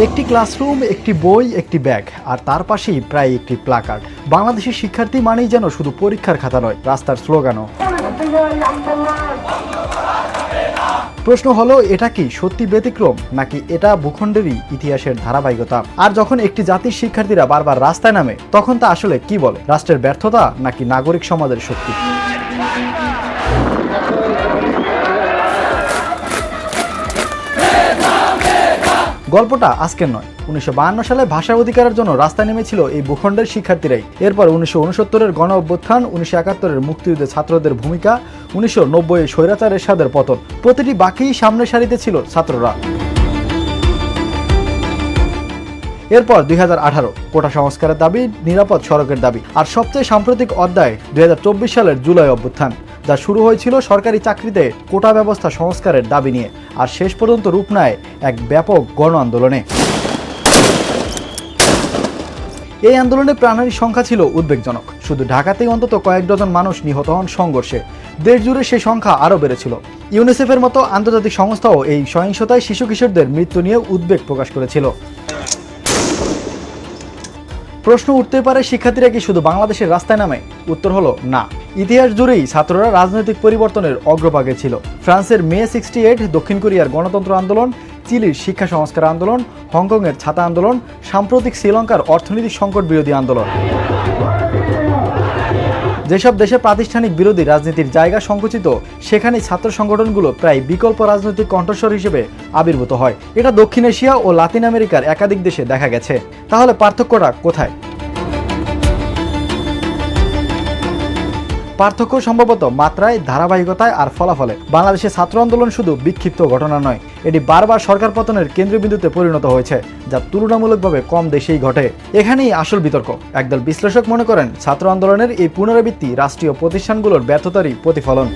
একটি ক্লাসরুম, একটি বই, একটি ব্যাগ, আর তার পাশেই প্রায় একটি প্লাকার্ড। বাংলাদেশের শিক্ষার্থী মানেই যেন শুধু পরীক্ষার খাতা নয়, রাস্তার স্লোগানও। প্রশ্ন হলো, এটা কি সত্যি ব্যতিক্রম, নাকি এটা ভূখণ্ডেরই ইতিহাসের ধারাবাহিকতা? আর যখন একটি জাতির শিক্ষার্থীরা বারবার রাস্তায় নামে, তখন তা আসলে কি বলে? রাষ্ট্রের ব্যর্থতা নাকি নাগরিক সমাজের শক্তি? গল্পটা আজকের নয়। 1952 সালে ভাষার অধিকারের জন্য রাস্তায় নেমেছিল এই ভূখণ্ডের শিক্ষার্থীরাই। এরপর 1969-এর গণ অভ্যুত্থান, 1971-এর মুক্তিযুদ্ধে ছাত্রদের ভূমিকা, 1990 স্বৈরাচার এরশাদের পতন। প্রতিটি বাকি সামনের সারিতে ছিল ছাত্ররা। এরপর 2018 কোটা সংস্কারের দাবি, নিরাপদ সড়কের দাবি, আর সবচেয়ে সাম্প্রতিক অধ্যায় 2024 সালের জুলাই অভ্যুত্থান, যা শুরু হয়েছিল সরকারি চাকরিতে কোটা ব্যবস্থা সংস্কারের দাবি নিয়ে, আর শেষ পর্যন্ত রূপ নেয় এক ব্যাপক গণ আন্দোলনে। এই আন্দোলনে প্রাণহানির সংখ্যা ছিল উদ্বেগজনক। শুধু ঢাকাতেই অন্তত কয়েক ডজন মানুষ নিহত হন সংঘর্ষে। দেশ জুড়ে সেই সংখ্যা আরও বেড়েছিল। ইউনিসেফের মতো আন্তর্জাতিক সংস্থাও এই সহিংসতায় শিশু কিশোরদের মৃত্যু নিয়ে উদ্বেগ প্রকাশ করেছিল। প্রশ্ন উঠতে পারে, শিক্ষার্থীরা কি শুধু বাংলাদেশের রাস্তায় নামে? উত্তর হলো না। ইতিহাস জুড়েই ছাত্ররা রাজনৈতিক পরিবর্তনের অগ্রভাগে ছিল। ফ্রান্সের মে 68, দক্ষিণ কোরিয়ার গণতন্ত্র আন্দোলন, চিলির শিক্ষা সংস্কার আন্দোলন, হংকংয়ের ছাতা আন্দোলন, সাম্প্রতিক শ্রীলঙ্কার অর্থনৈতিক সংকট বিরোধী আন্দোলন। যেসব দেশে প্রাতিষ্ঠানিক বিরোধী রাজনীতির জায়গা সংকুচিত, সেখানেই ছাত্র সংগঠনগুলো প্রায় বিকল্প রাজনৈতিক কণ্ঠস্বর হিসেবে আবির্ভূত হয়। এটা দক্ষিণ এশিয়া ও লাতিন আমেরিকার একাধিক দেশে দেখা গেছে। তাহলে পার্থক্যটা কোথায়? পার্থক্য সম্ভবত মাত্রায়, ধারাবাহিকতায় আর ফলাফলে। বাংলাদেশের ছাত্র আন্দোলন শুধু বিক্ষিপ্ত ঘটনা নয়, এটি বারবার সরকার পতনের কেন্দ্রবিন্দুতে পরিণত হয়েছে, যা তুলনামূলকভাবে কম দেশেই ঘটে। এখানেই আসল বিতর্ক। একদল বিশ্লেষক মনে করেন, ছাত্র আন্দোলনের এই পুনরাবৃত্তি রাষ্ট্রীয় প্রতিষ্ঠানগুলোর ব্যর্থতারই প্রতিফলন।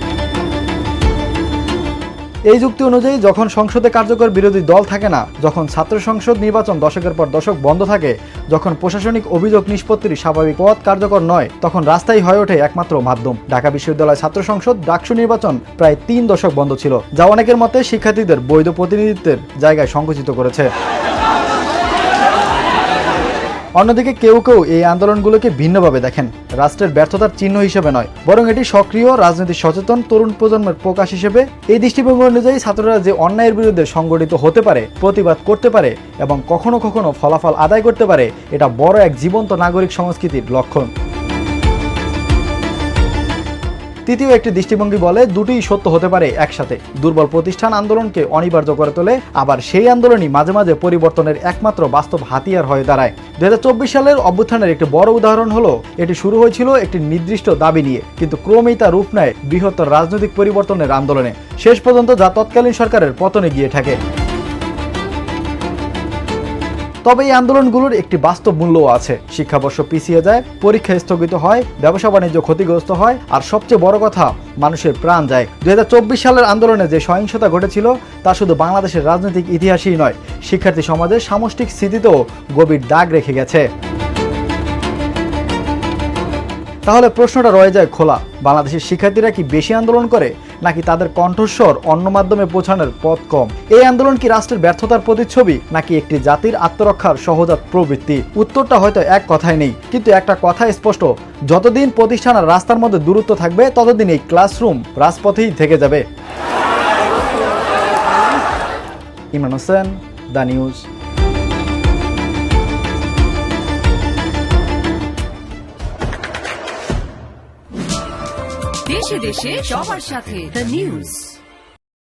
এই যুক্তি অনুযায়ী, যখন সংসদে কার্যকর বিরোধী দল থাকে না, যখন ছাত্র সংসদ নির্বাচন দশকের পর দশক বন্ধ থাকে, যখন প্রশাসনিক অভিযোগ নিষ্পত্তির স্বাভাবিক পথ কার্যকর নয়, তখন রাস্তাই হয়ে ওঠে একমাত্র মাধ্যম। ঢাকা বিশ্ববিদ্যালয় ছাত্র সংসদ ডাকসু নির্বাচন প্রায় 3 দশক বন্ধ ছিল, যা অনেকের মতে শিক্ষার্থীদের বৈধ প্রতিনিধিত্বের জায়গায় সংকুচিত করেছে। অন্যদিকে কেউ কেউ এই আন্দোলনগুলোকে ভিন্নভাবে দেখেন। রাষ্ট্রের ব্যর্থতার চিহ্ন হিসেবে নয়, বরং এটি সক্রিয়, রাজনীতি সচেতন তরুণ প্রজন্মের প্রকাশ হিসেবে। এই দৃষ্টিভঙ্গি অনুযায়ী ছাত্ররা যে অন্যায়ের বিরুদ্ধে সংগঠিত হতে পারে, প্রতিবাদ করতে পারে এবং কখনো কখনো ফলাফল আদায় করতে পারে, এটা বড় এক জীবন্ত নাগরিক সংস্কৃতির লক্ষণ। তৃতীয় একটি দৃষ্টিভঙ্গি বলে, দুটোই সত্য হতে পারে একসাথে। দুর্বল প্রতিষ্ঠান আন্দোলনকে অনিবার্য করে তোলে, আবার সেই আন্দোলনই মাঝে মাঝে পরিবর্তনের একমাত্র বাস্তব হাতিয়ার হয়ে দাঁড়ায়। 2024 সালের অভ্যুত্থানের একটি বড় উদাহরণ হলো, এটি শুরু হয়েছিল একটি নির্দিষ্ট দাবি নিয়ে, কিন্তু ক্রমেই তা রূপ নেয় বৃহত্তর রাজনৈতিক পরিবর্তনের আন্দোলনে, শেষ পর্যন্ত যা তৎকালীন সরকারের পতনে গিয়ে ঠেকে। তবে এই আন্দোলনগুলোর একটি বাস্তব মূল্যও আছে। শিক্ষাবর্ষ পিছিয়ে যায়, পরীক্ষা স্থগিত হয়, ব্যবসা বাণিজ্য ক্ষতিগ্রস্ত হয়, আর সবচেয়ে বড় কথা, মানুষের প্রাণ যায়। 2024 সালের আন্দোলনে যে সহিংসতা ঘটেছিল, তা শুধু বাংলাদেশের রাজনৈতিক ইতিহাসই নয়, শিক্ষার্থী সমাজের সামষ্টিক স্মৃতিতেও গভীর দাগ রেখে গেছে। তাহলে প্রশ্নটা রয়ে যায় খোলা, বাংলাদেশের শিক্ষার্থীরা কি বেশি আন্দোলন করে, নাকি তাদের কণ্ঠস্বর অন্য মাধ্যমে পৌঁছানোর পথ কম? এই আন্দোলন কি রাষ্ট্রের ব্যর্থতার প্রতিচ্ছবি, নাকি একটি জাতির আত্মরক্ষার সহজাত প্রবৃত্তি? উত্তরটা হয়তো এক কথায় নেই, কিন্তু একটা কথা স্পষ্ট, যতদিন প্রতিষ্ঠান আর রাস্তার মধ্যে দূরত্ব থাকবে, ততদিন এই ক্লাসরুম রাজপথেই থেকে যাবে। Imran Hossain, the news. দেশে দেশে সবার সাথে দ্য নিউজ।